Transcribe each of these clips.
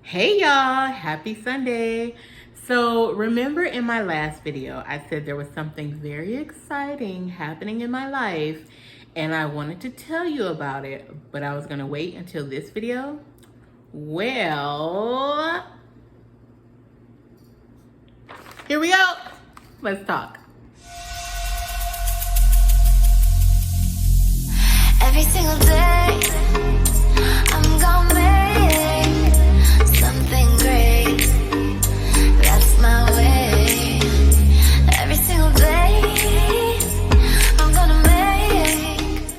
Hey y'all, happy Sunday. So remember in my last video, I said there was something very exciting happening in my life and I wanted to tell you about it, but I was gonna wait until this video. Well, here we go. Let's talk. Every single day, I'm gonna make something great. That's my way. Every single day, I'm gonna make.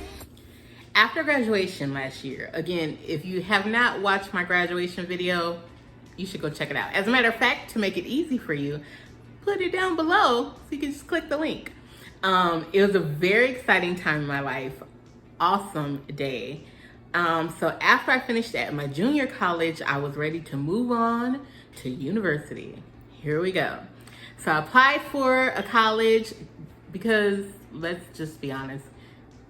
After graduation last year, again, if you have not watched my graduation video, you should go check it out. As a matter of fact, to make it easy for you, put it down below so you can just click the link. It was a very exciting time in my life. Awesome day. So after I finished at my junior college, I was ready to move on to university. Here we go. So I applied for a college because, let's just be honest,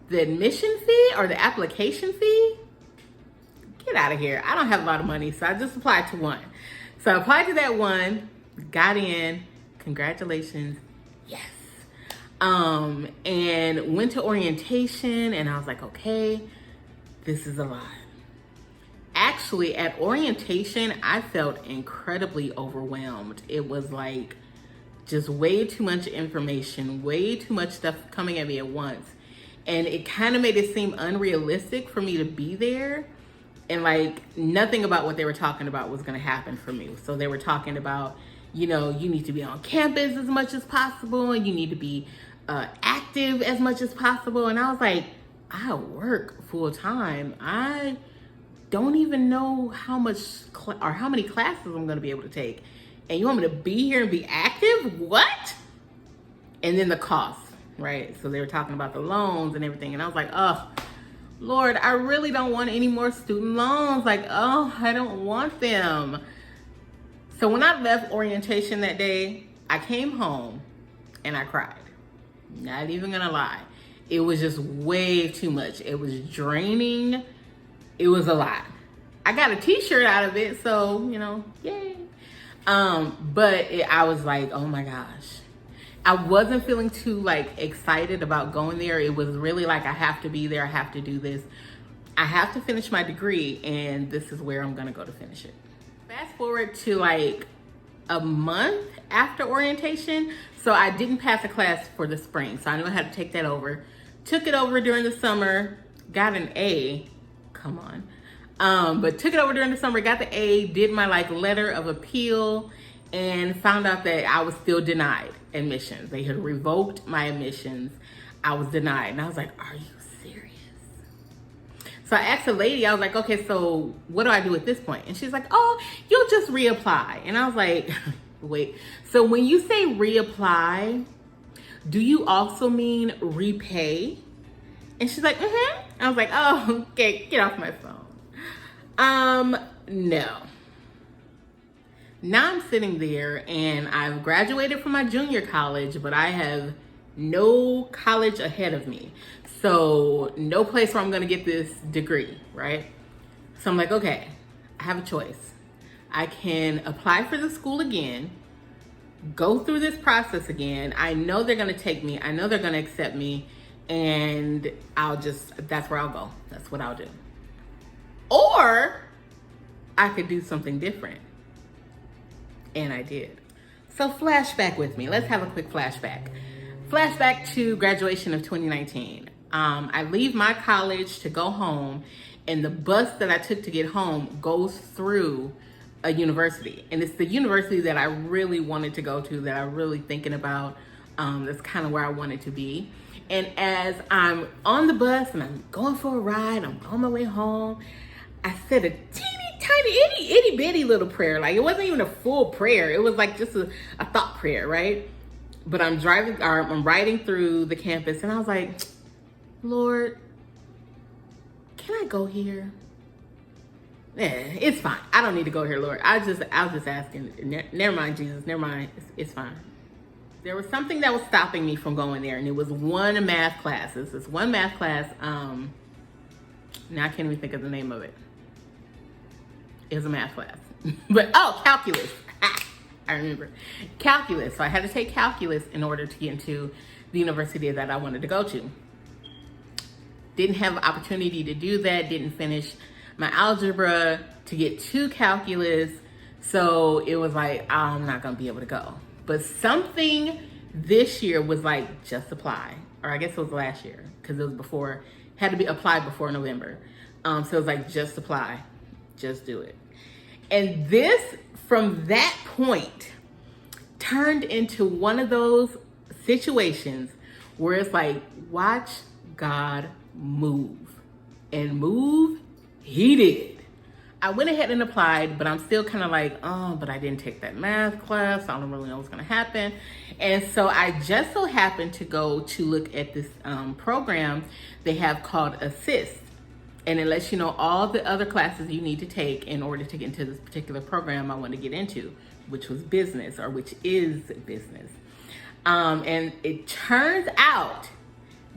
the admission fee or the application fee, get out of here. I don't have a lot of money, so I just applied to one. So I applied to that one, got in, congratulations, yes. And went to orientation and I was like, okay, this is a lot. Actually, at orientation, I felt incredibly overwhelmed. It was like just way too much information, way too much stuff coming at me at once. And it kind of made it seem unrealistic for me to be there. And like nothing about what they were talking about was going to happen for me. So they were talking about, you know, you need to be on campus as much as possible and you need to be active as much as possible. And I was like, I work full time. I don't even know how much or how many classes I'm going to be able to take. And you want me to be here and be active? What? And then the cost, right? So they were talking about the loans and everything. And I was like, oh, Lord, I really don't want any more student loans. Like, oh, I don't want them. So when I left orientation that day, I came home and I cried. Not even gonna lie. It was just way too much. It was draining. It was a lot. I got a t-shirt out of it, so, you know, yay. I was like, oh my gosh. I wasn't feeling too like excited about going there. It was really like, I have to be there. I have to do this. I have to finish my degree and this is where I'm gonna go to finish it. Fast forward to like a month after orientation. So I didn't pass a class for the spring. So I knew I had to take that over. Took it over during the summer, got an A, come on. But took it over during the summer, got the A, did my like letter of appeal and found out that I was still denied admissions. They had revoked my admissions. I was denied. And I was like, are you serious? So I asked the lady, I was like, okay, so what do I do at this point? And she's like, oh, you'll just reapply. And I was like, wait, so when you say reapply, do you also mean repay? And she's like, mm-hmm. I was like, oh, okay, get off my phone. No. Now I'm sitting there and I've graduated from my junior college, but I have no college ahead of me. So no place where I'm gonna get this degree, right? So I'm like, okay, I have a choice. I can apply for the school again, go through this process again. I know they're gonna take me. I know they're gonna accept me and that's where I'll go. That's what I'll do. Or I could do something different. And I did. So flashback with me. Let's have a quick flashback. Flashback to graduation of 2019. I leave my college to go home and the bus that I took to get home goes through a university. And it's the university that I really wanted to go to, that I'm really thinking about. That's kind of where I wanted to be. And as I'm on the bus and I'm going for a ride, I'm on my way home, I said a tiny, itty bitty little prayer. Like it wasn't even a full prayer. It was like just a thought prayer, right? But I'm riding through the campus and I was like, Lord, can I go here? It's fine. I don't need to go here, Lord. I was just asking. Never mind, Jesus. Never mind. It's fine. There was something that was stopping me from going there, and it was one math class. This is one math class. Now I can't even think of the name of it. It was a math class. But, oh, calculus. I remember. Calculus. So I had to take calculus in order to get into the university that I wanted to go to. Didn't have an opportunity to do that. Didn't finish my algebra to get to calculus. So it was like, I'm not going to be able to go. But something this year was like, just apply. Or I guess it was last year because it was before, had to be applied before November. So it was like, just apply, just do it. And this, from that point, turned into one of those situations where it's like, watch God move. And move, he did. I went ahead and applied, but I'm still kind of like, oh, but I didn't take that math class. So I don't really know what's going to happen. And so I just so happened to go to look at this program they have called Assist. And it lets you know all the other classes you need to take in order to get into this particular program I want to get into, which was business, or which is business. And it turns out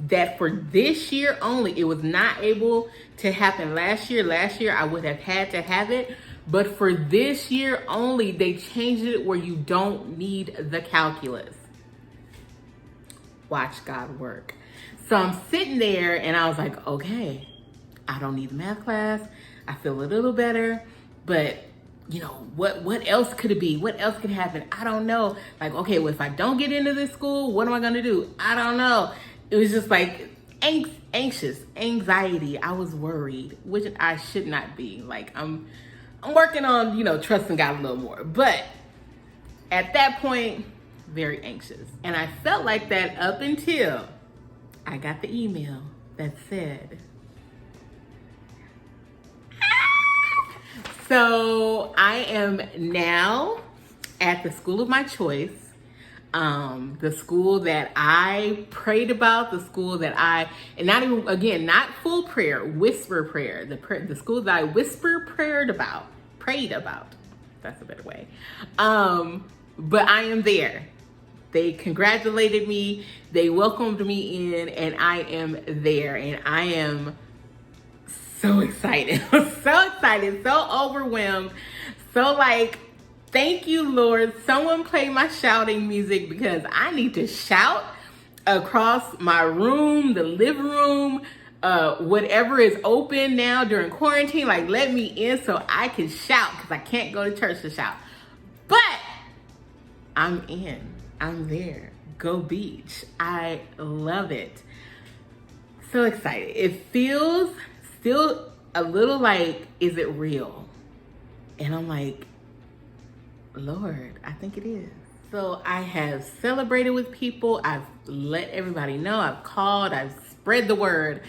that for this year only, it was not able to happen last year. Last year, I would have had to have it. But for this year only, they changed it where you don't need the calculus. Watch God work. So I'm sitting there and I was like, okay, I don't need the math class. I feel a little better, but you know, what else could it be? What else could happen? I don't know. Like, okay, well, if I don't get into this school, what am I going to do? I don't know. It was just like anxious, anxiety. I was worried, which I should not be. Like, I'm working on, you know, trusting God a little more. But at that point, very anxious. And I felt like that up until I got the email that said, so I am now at the school of my choice. The school that I prayed about, the school that and not even, again, not full prayer, whisper prayer, the school that I prayed about, that's a better way. But I am there. They congratulated me, they welcomed me in, and I am there, and I am so excited, so excited, so overwhelmed, so like, thank you, Lord. Someone play my shouting music because I need to shout across my room, the living room, whatever is open now during quarantine. Like, let me in so I can shout because I can't go to church to shout. But I'm in. I'm there. Go Beach. I love it. So excited. It feels still a little like, is it real? And I'm like, Lord, I think it is. So I have celebrated with people. I've let everybody know. I've called. I've spread the word.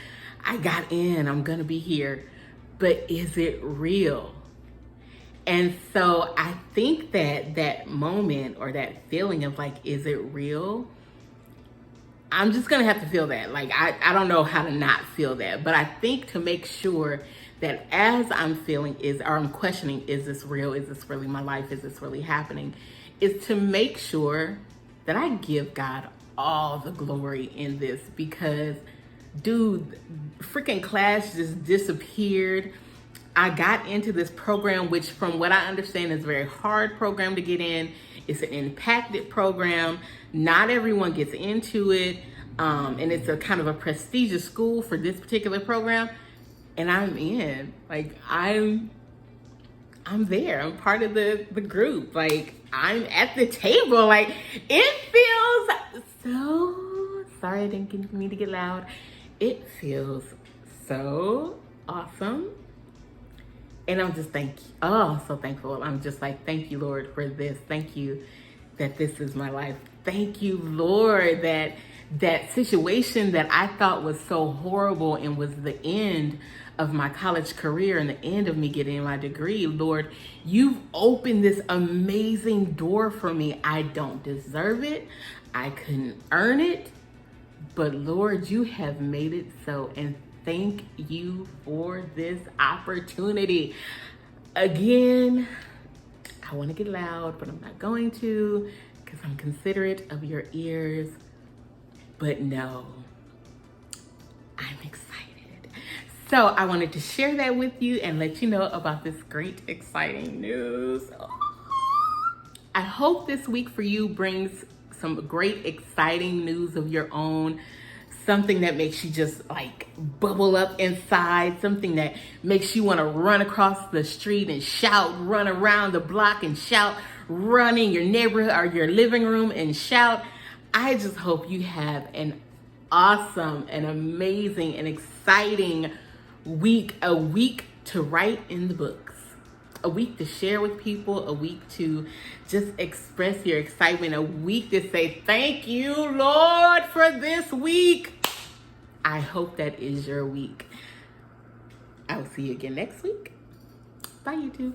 I got in. I'm going to be here. But is it real? And so I think that moment or that feeling of like, is it real? I'm just going to have to feel that. Like, I don't know how to not feel that. But I think to make sure that as I'm feeling I'm questioning, is this real? Is this really my life? Is this really happening? Is to make sure that I give God all the glory in this, because dude, freaking class just disappeared. I got into this program, which from what I understand is a very hard program to get in. It's an impacted program. Not everyone gets into it. And it's a kind of a prestigious school for this particular program. And I'm in, like, I'm there. I'm part of the group. Like, I'm at the table. Like, it feels so, sorry, I didn't mean to get loud. It feels so awesome. And I'm just so thankful. I'm just like, thank you, Lord, for this. Thank you that this is my life. Thank you, Lord, that situation that I thought was so horrible and was the end of my college career and the end of me getting my degree. Lord, you've opened this amazing door for me. I don't deserve it. I couldn't earn it. But Lord, you have made it so. And thank you for this opportunity. Again, I want to get loud, but I'm not going to because I'm considerate of your ears. But no, I'm excited. So I wanted to share that with you and let you know about this great, exciting news. I hope this week for you brings some great, exciting news of your own. Something that makes you just like bubble up inside. Something that makes you want to run across the street and shout, run around the block and shout, run in your neighborhood or your living room and shout. I just hope you have an awesome and amazing and exciting week. A week to write in the books. A week to share with people, a week to just express your excitement, a week to say, thank you, Lord, for this week. I hope that is your week. I will see you again next week. Bye, YouTube.